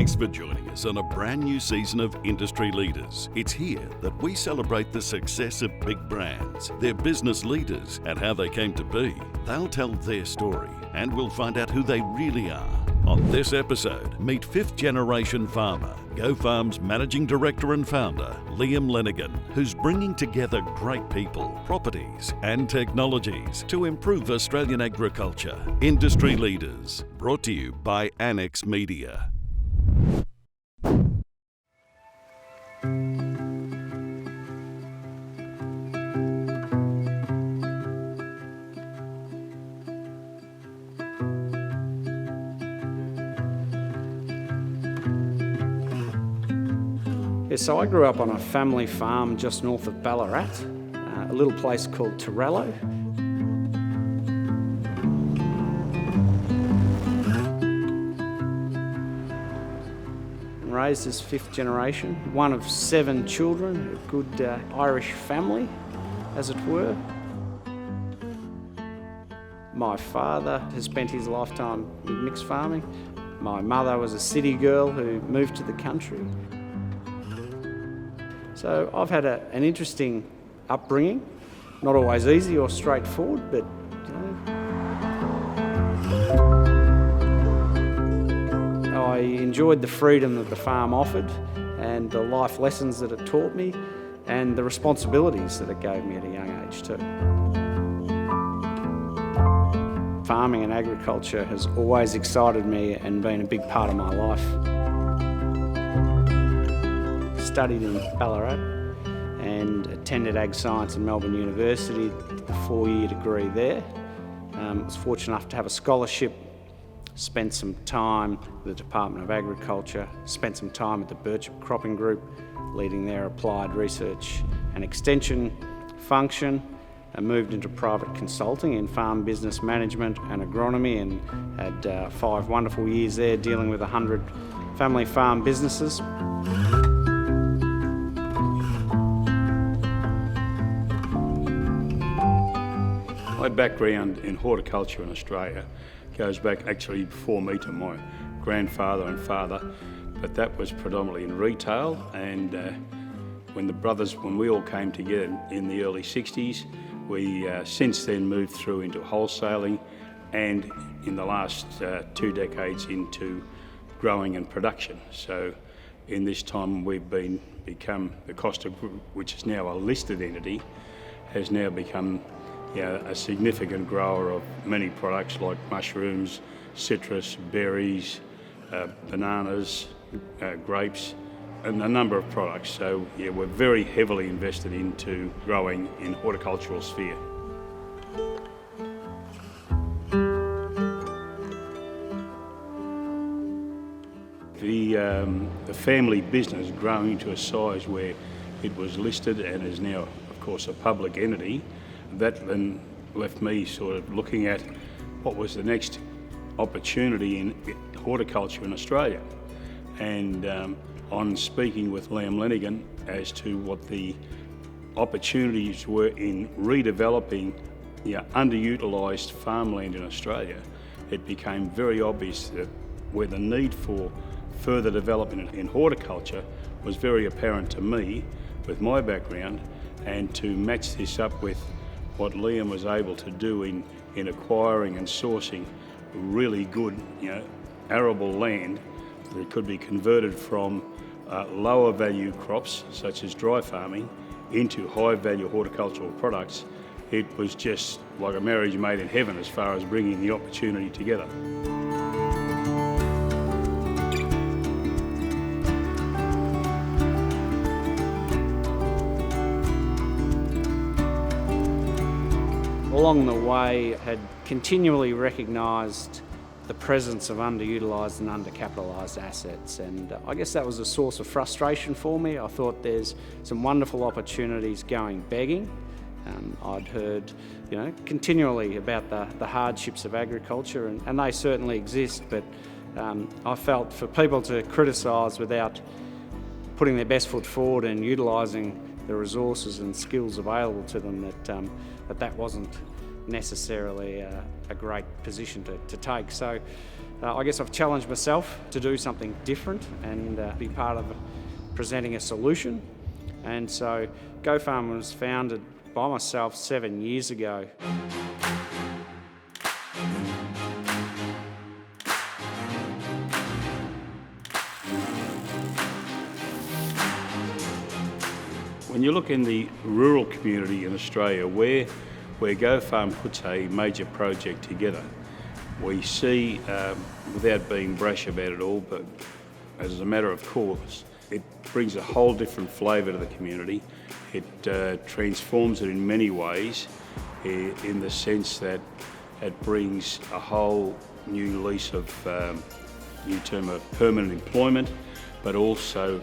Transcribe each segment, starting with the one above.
Thanks for joining us on a brand new season of Industry Leaders. It's here that we celebrate the success of big brands, their business leaders, and how they came to be. They'll tell their story, and we'll find out who they really are. On this episode, meet fifth-generation farmer, goFARM's Managing Director and Founder, Liam Lenigan, who's bringing together great people, properties and technologies to improve Australian agriculture. Industry Leaders, brought to you by Annex Media. Yeah, so I grew up on a family farm just north of Ballarat, a little place called Torello. Raised as fifth generation, one of 7 children, a good Irish family, as it were. My father has spent his lifetime with mixed farming. My mother was a city girl who moved to the country. So I've had an interesting upbringing, not always easy or straightforward, but I enjoyed the freedom that the farm offered and the life lessons that it taught me and the responsibilities that it gave me at a young age too. Farming and agriculture has always excited me and been a big part of my life. Studied in Ballarat and attended Ag Science in Melbourne University, did the 4-year degree there. Was fortunate enough to have a scholarship, spent some time with the Department of Agriculture, spent some time at the Birchip Cropping Group, leading their applied research and extension function, and moved into private consulting in farm business management and agronomy, and had 5 wonderful years there dealing with 100 family farm businesses. My background in horticulture in Australia goes back actually before me to my grandfather and father, but that was predominantly in retail. And when we all came together in the early 60s, we since then moved through into wholesaling, and in the last 2 decades into growing and production. So in this time we've become the Costa Group, which is now a listed entity, has now become a significant grower of many products like mushrooms, citrus, berries, bananas, grapes, and a number of products. So we're very heavily invested into growing in horticultural sphere. The family business growing to a size where it was listed and is now, of course, a public entity, that then left me sort of looking at what was the next opportunity in horticulture in Australia. And on speaking with Liam Lenigan as to what the opportunities were in redeveloping underutilised farmland in Australia, it became very obvious that where the need for further development in horticulture was very apparent to me with my background, and to match this up with what Liam was able to do in acquiring and sourcing really good, arable land that could be converted from lower value crops such as dry farming into high value horticultural products. It was just like a marriage made in heaven as far as bringing the opportunity together. Along the way, had continually recognised the presence of underutilised and undercapitalised assets, and I guess that was a source of frustration for me. I thought there's some wonderful opportunities going begging. I'd heard, continually about the hardships of agriculture, and they certainly exist, but I felt for people to criticise without putting their best foot forward and utilising the resources and skills available to them, that wasn't necessarily a great position to take. So I guess I've challenged myself to do something different and be part of presenting a solution. And so goFARM was founded by myself 7 years ago. When you look in the rural community in Australia where goFARM puts a major project together, we see, without being brash about it all, but as a matter of course, it brings a whole different flavour to the community. It transforms it in many ways, in the sense that it brings a whole new lease of, new term of permanent employment, but also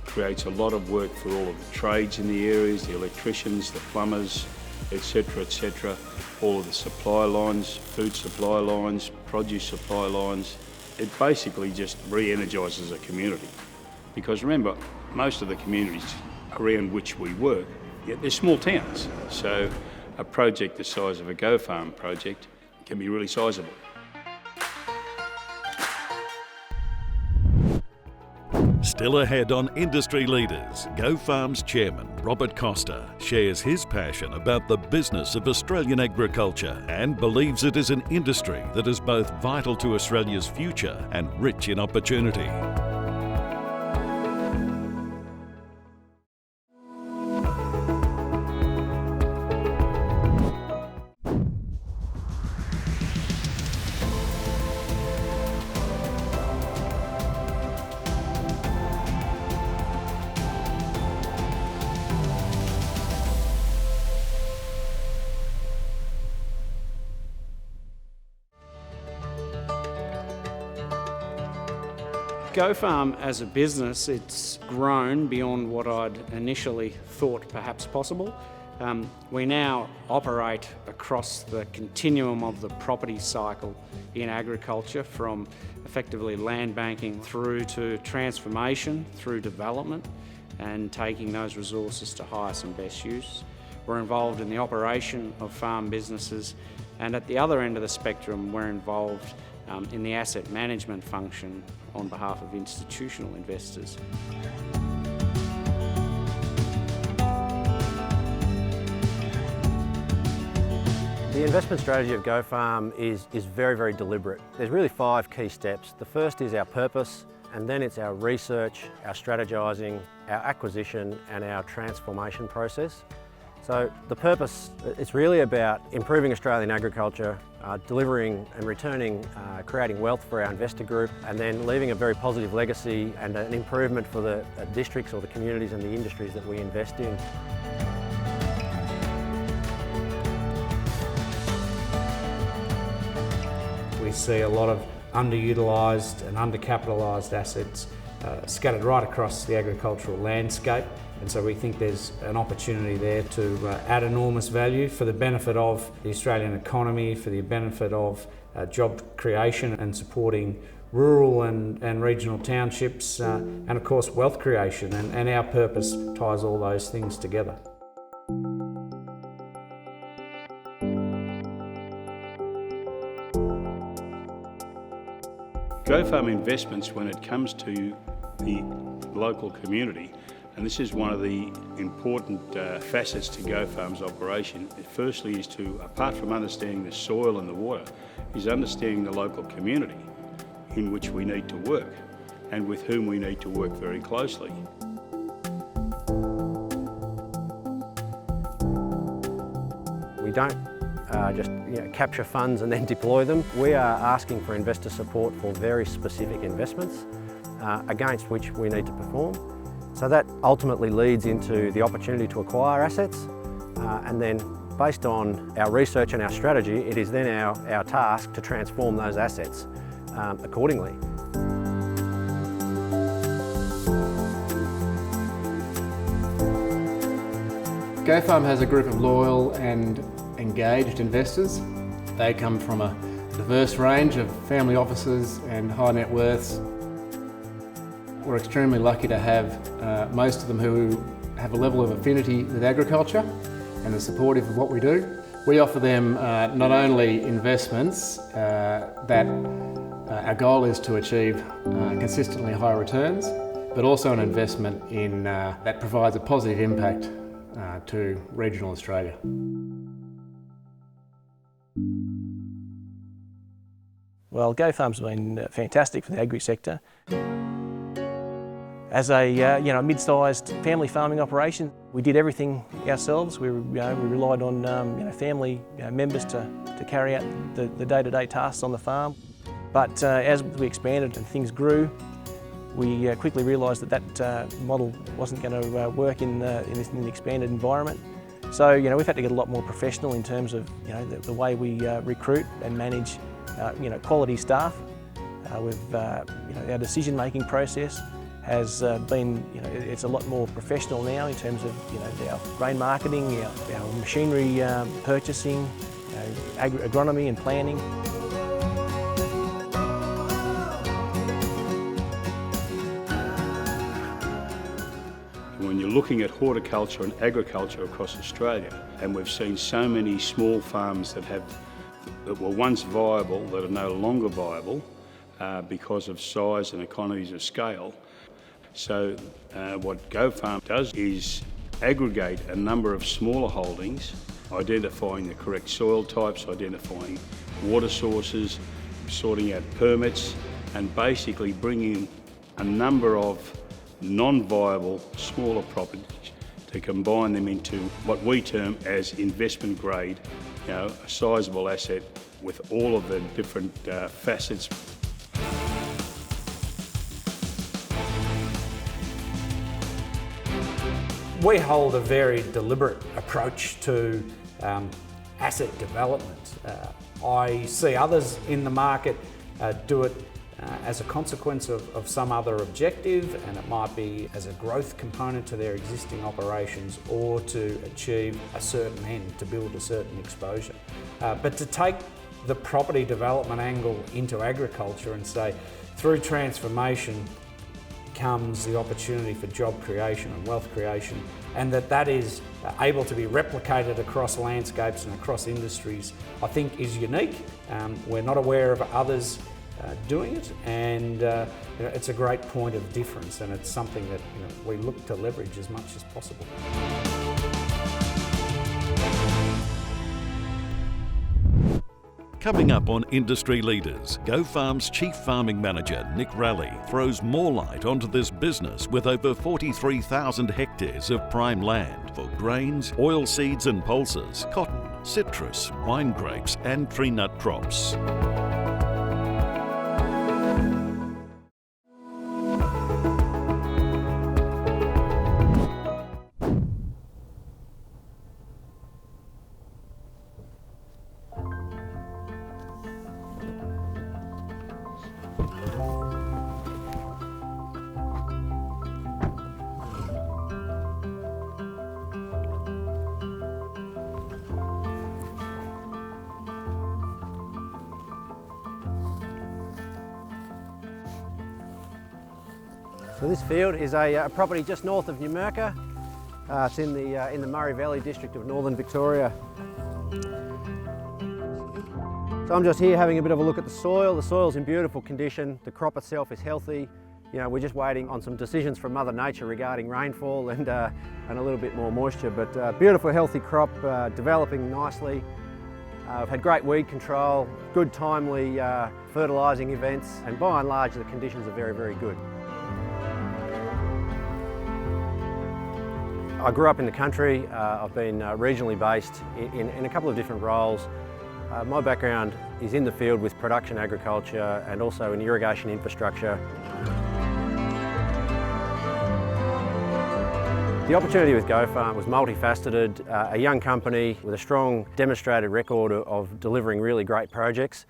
creates a lot of work for all of the trades in the areas, the electricians, the plumbers, etc., all of the supply lines, food supply lines, produce supply lines. It basically just re-energises a community. Because remember, most of the communities around which we work, they're small towns. So a project the size of a goFARM project can be really sizable. Still ahead on Industry Leaders, goFARM's chairman, Robert Costa, shares his passion about the business of Australian agriculture and believes it is an industry that is both vital to Australia's future and rich in opportunity. goFARM as a business, it's grown beyond what I'd initially thought perhaps possible. We now operate across the continuum of the property cycle in agriculture, from effectively land banking through to transformation, through development, and taking those resources to highest and best use. We're involved in the operation of farm businesses, and at the other end of the spectrum, we're involved in the asset management function on behalf of institutional investors. The investment strategy of goFARM is very, very deliberate. There's really 5 key steps. The first is our purpose, and then it's our research, our strategising, our acquisition and our transformation process. So the purpose, it's really about improving Australian agriculture, delivering and returning, creating wealth for our investor group, and then leaving a very positive legacy and an improvement for the districts or the communities and the industries that we invest in. We see a lot of underutilised and undercapitalised assets scattered right across the agricultural landscape, and so we think there's an opportunity there to add enormous value for the benefit of the Australian economy, for the benefit of job creation and supporting rural and regional townships, and of course wealth creation, and our purpose ties all those things together. goFARM investments, when it comes to the local community, and this is one of the important facets to goFARM's operation, it firstly is to, apart from understanding the soil and the water, is understanding the local community in which we need to work and with whom we need to work very closely. We don't just capture funds and then deploy them. We are asking for investor support for very specific investments against which we need to perform. So that ultimately leads into the opportunity to acquire assets, and then based on our research and our strategy, it is then our task to transform those assets accordingly. goFARM has a group of loyal and engaged investors. They come from a diverse range of family offices and high net worths. We're extremely lucky to have most of them who have a level of affinity with agriculture and are supportive of what we do. We offer them not only investments that our goal is to achieve consistently high returns, but also an investment in that provides a positive impact to regional Australia. Well, goFARM's been fantastic for the agri sector. As a mid-sized family farming operation, we did everything ourselves. We relied on family members to carry out the day-to-day tasks on the farm. But as we expanded and things grew, we quickly realised that model wasn't going to work in the expanded environment. So we've had to get a lot more professional in terms of the way we recruit and manage quality staff. Our decision-making process has been, it's a lot more professional now in terms of our grain marketing, our machinery purchasing, agronomy and planning. When you're looking at horticulture and agriculture across Australia, and we've seen so many small farms that were once viable that are no longer viable because of size and economies of scale. So what goFARM does is aggregate a number of smaller holdings, identifying the correct soil types, identifying water sources, sorting out permits, and basically bringing a number of non-viable smaller properties to combine them into what we term as investment grade, a sizable asset with all of the different facets. We hold a very deliberate approach to asset development. I see others in the market do it as a consequence of some other objective, and it might be as a growth component to their existing operations or to achieve a certain end, to build a certain exposure. But to take the property development angle into agriculture and say, through transformation comes the opportunity for job creation and wealth creation, and that is able to be replicated across landscapes and across industries, I think is unique. We're not aware of others doing it, and it's a great point of difference, and it's something that we look to leverage as much as possible. Coming up on Industry Leaders, goFARM's Chief Farming Manager, Nick Raleigh, throws more light onto this business with over 43,000 hectares of prime land for grains, oilseeds and pulses, cotton, citrus, wine grapes and tree nut crops. So this field is a property just north of Numurkah. It's in the Murray Valley district of northern Victoria. So I'm just here having a bit of a look at the soil. The soil's in beautiful condition. The crop itself is healthy. We're just waiting on some decisions from Mother Nature regarding rainfall and a little bit more moisture. But beautiful, healthy crop, developing nicely. We've had great weed control, good timely fertilising events, and by and large the conditions are very, very good. I grew up in the country. I've been regionally based in a couple of different roles. My background is in the field with production agriculture and also in irrigation infrastructure. The opportunity with goFARM was multifaceted, a young company with a strong demonstrated record of delivering really great projects,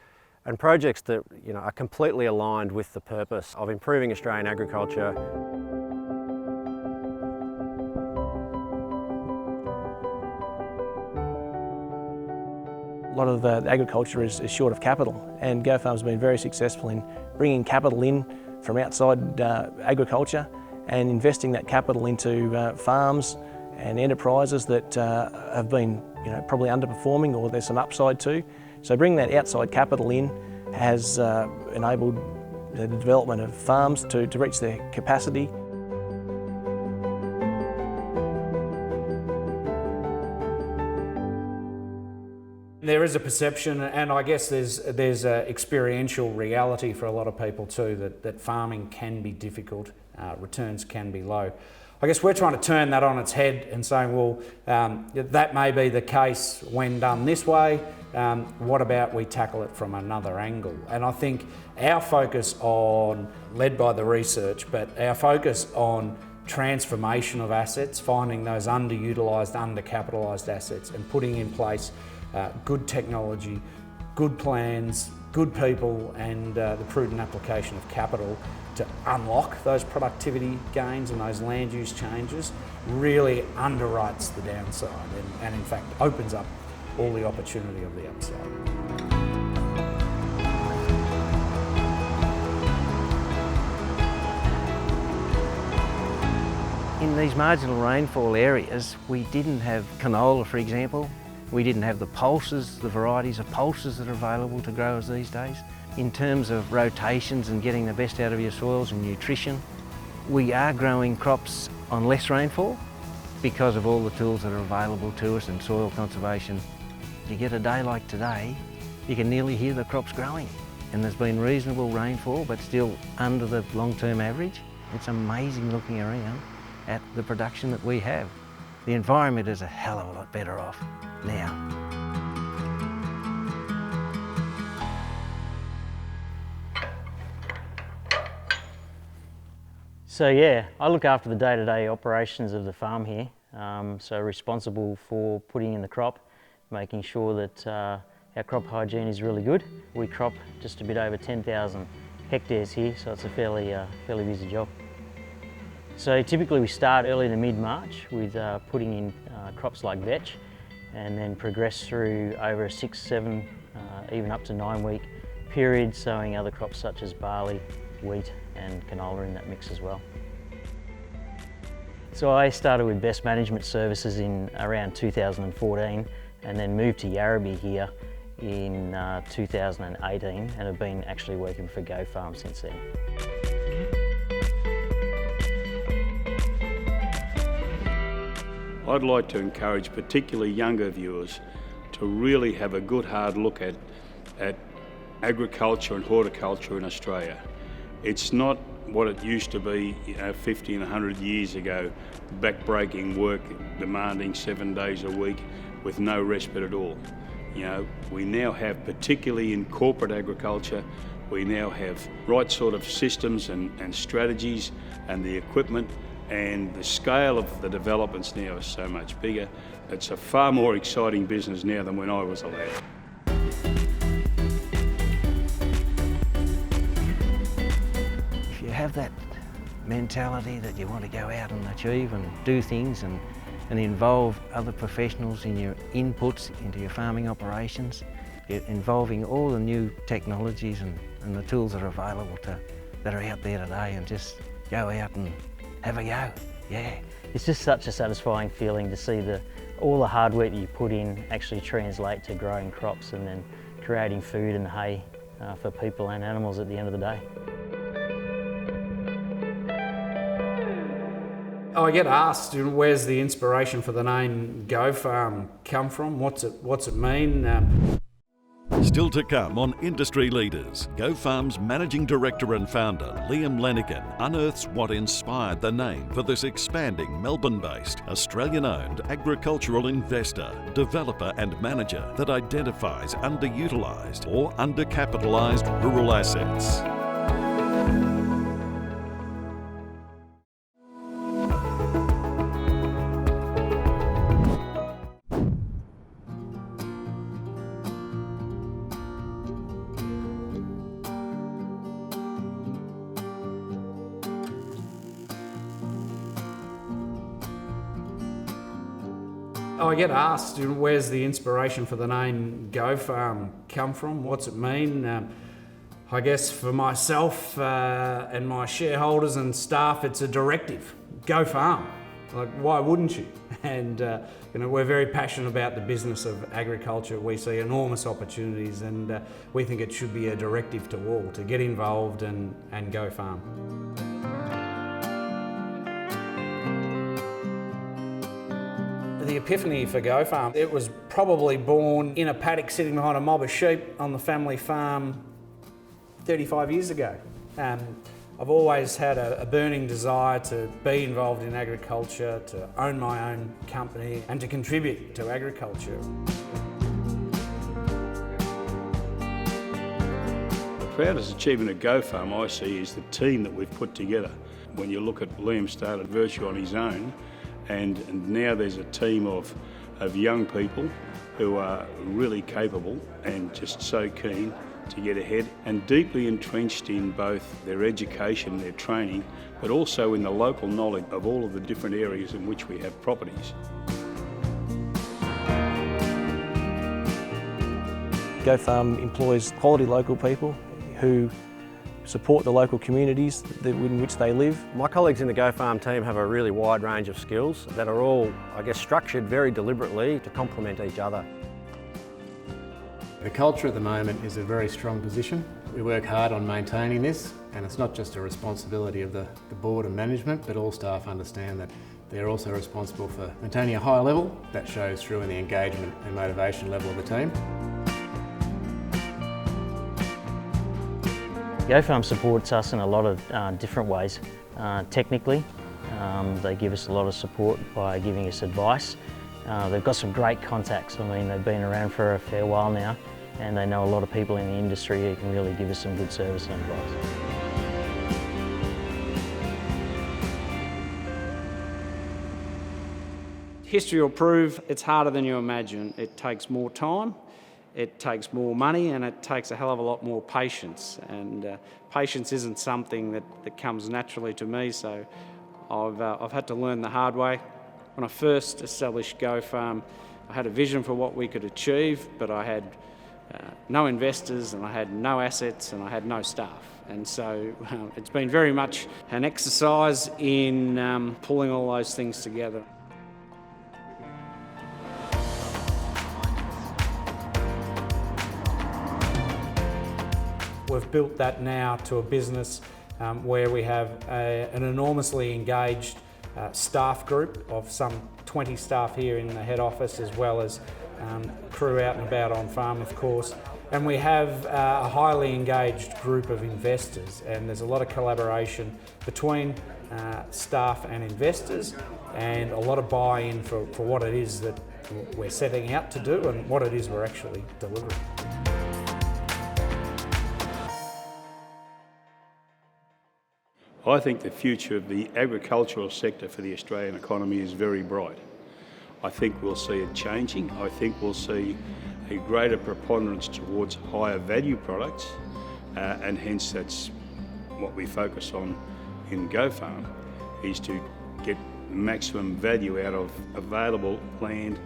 and projects that are completely aligned with the purpose of improving Australian agriculture. A lot of agriculture is short of capital, and goFARM's been very successful in bringing capital in from outside agriculture and investing that capital into farms and enterprises that have been probably underperforming or there's some upside to. So bringing that outside capital in has enabled the development of farms to reach their capacity. There is a perception, and I guess there's an experiential reality for a lot of people too, that farming can be difficult, returns can be low. I guess we're trying to turn that on its head and saying, well, that may be the case when done this way. What about we tackle it from another angle? And I think our focus on, led by the research, but our focus on transformation of assets, finding those underutilised, undercapitalised assets and putting in place good technology, good plans, good people, and the prudent application of capital to unlock those productivity gains and those land use changes really underwrites the downside and in fact opens up all the opportunity of the upside. In these marginal rainfall areas, we didn't have canola, for example. We didn't have the pulses, the varieties of pulses that are available to growers these days. In terms of rotations and getting the best out of your soils and nutrition, we are growing crops on less rainfall because of all the tools that are available to us and soil conservation. You get a day like today, you can nearly hear the crops growing. And there's been reasonable rainfall, but still under the long-term average. It's amazing looking around at the production that we have. The environment is a hell of a lot better off now. So yeah, I look after the day-to-day operations of the farm here. So responsible for putting in the crop, making sure that our crop hygiene is really good. We crop just a bit over 10,000 hectares here, so it's a fairly busy job. So typically we start early to mid-March with putting in crops like vetch, and then progress through over a 6, 7, even up to 9-week period, sowing other crops such as barley, wheat and canola in that mix as well. So I started with Best Management Services in around 2014 and then moved to Yarrabee here in 2018 and have been actually working for goFARM since then. I'd like to encourage particularly younger viewers to really have a good hard look at agriculture and horticulture in Australia. It's not what it used to be 50 and 100 years ago, back-breaking work demanding 7 days a week with no respite at all. We now have, particularly in corporate agriculture, we now have right sort of systems and strategies and the equipment, and the scale of the developments now is so much bigger. It's a far more exciting business now than when I was a lad. If you have that mentality that you want to go out and achieve and do things and involve other professionals in your inputs into your farming operations, involving all the new technologies and the tools that are available that are out there today, and just go out and have a go, yeah. It's just such a satisfying feeling to see all the hard work that you put in actually translate to growing crops and then creating food and hay for people and animals at the end of the day. I get asked, where's the inspiration for the name goFARM come from? What's it mean? Still to come on Industry Leaders, goFARM's Managing Director and Founder, Liam Lenigan, unearths what inspired the name for this expanding Melbourne-based, Australian-owned agricultural investor, developer and manager that identifies underutilised or undercapitalised rural assets. I get asked, where's the inspiration for the name goFARM come from? What's it mean? I guess for myself and my shareholders and staff, it's a directive. Go farm. Like, why wouldn't you? And you know, we're very passionate about the business of agriculture. We see enormous opportunities, and we think it should be a directive to all to get involved and go farm. The epiphany for goFARM, it was probably born in a paddock sitting behind a mob of sheep on the family farm 35 years ago. I've always had a burning desire to be involved in agriculture, to own my own company and to contribute to agriculture. The proudest achievement of goFARM I see is the team that we've put together. When you look at Liam started virtually on his own, and now there's a team of young people who are really capable and just so keen to get ahead and deeply entrenched in both their education, their training, but also in the local knowledge of all of the different areas in which we have properties. goFARM employs quality local people who support the local communities in which they live. My colleagues in the goFARM team have a really wide range of skills that are all, I guess, structured very deliberately to complement each other. The culture at the moment is a very strong position. We work hard on maintaining this, and it's not just a responsibility of the board and management, but all staff understand that they're also responsible for maintaining a high level that shows through in the engagement and motivation level of the team. goFARM supports us in a lot of different ways. Technically, they give us a lot of support by giving us advice. They've got some great contacts. I mean, they've been around for a fair while now, and they know a lot of people in the industry who can really give us some good service and advice. History will prove it's harder than you imagine. It takes more time, it takes more money, and it takes a hell of a lot more patience. And patience isn't something that comes naturally to me, so I've had to learn the hard way. When I first established goFARM, I had a vision for what we could achieve, but I had no investors, and I had no assets, and I had no staff. And so it's been very much an exercise in pulling all those things together. We've built that now to a business where we have an enormously engaged staff group of some 20 staff here in the head office, as well as crew out and about on farm, of course. And we have a highly engaged group of investors, and there's a lot of collaboration between staff and investors, and a lot of buy-in for what it is that we're setting out to do and what it is we're actually delivering. I think the future of the agricultural sector for the Australian economy is very bright. I think we'll see it changing. I think we'll see a greater preponderance towards higher value products, and hence that's what we focus on in goFARM, is to get maximum value out of available land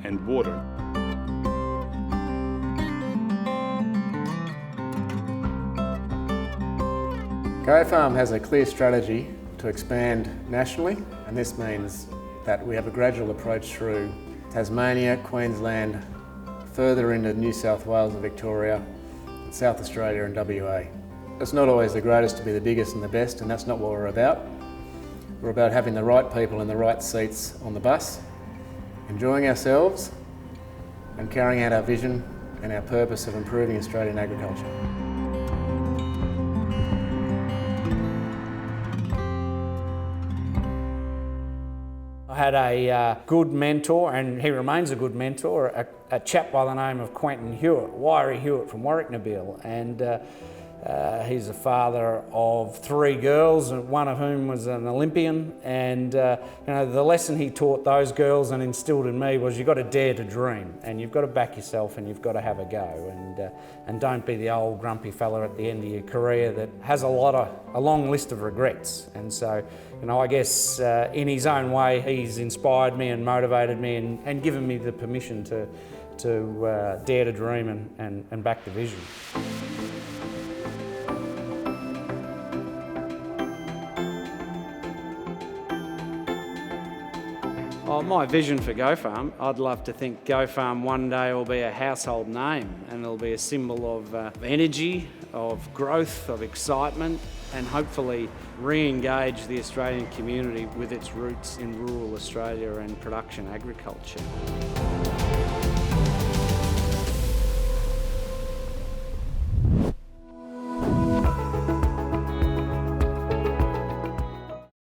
and water. goFARM has a clear strategy to expand nationally, and this means that we have a gradual approach through Tasmania, Queensland, further into New South Wales and Victoria, South Australia and WA. It's not always the greatest to be the biggest and the best, and that's not what we're about. We're about having the right people in the right seats on the bus, enjoying ourselves and carrying out our vision and our purpose of improving Australian agriculture. I had a good mentor, and he remains a good mentor, a chap by the name of Quentin Hewitt, Wiry Hewitt from Warwick-Nabil, and he's a father of 3 girls, one of whom was an Olympian, and you know, the lesson he taught those girls and instilled in me was you've got to dare to dream, and you've got to back yourself, and you've got to have a go, and don't be the old grumpy fella at the end of your career that has a long list of regrets. And so, you know, I guess in his own way, he's inspired me and motivated me and given me the permission to dare to dream and back the vision. Oh, my vision for goFARM, I'd love to think goFARM one day will be a household name and it'll be a symbol of energy, of growth, of excitement, and hopefully re-engage the Australian community with its roots in rural Australia and production agriculture.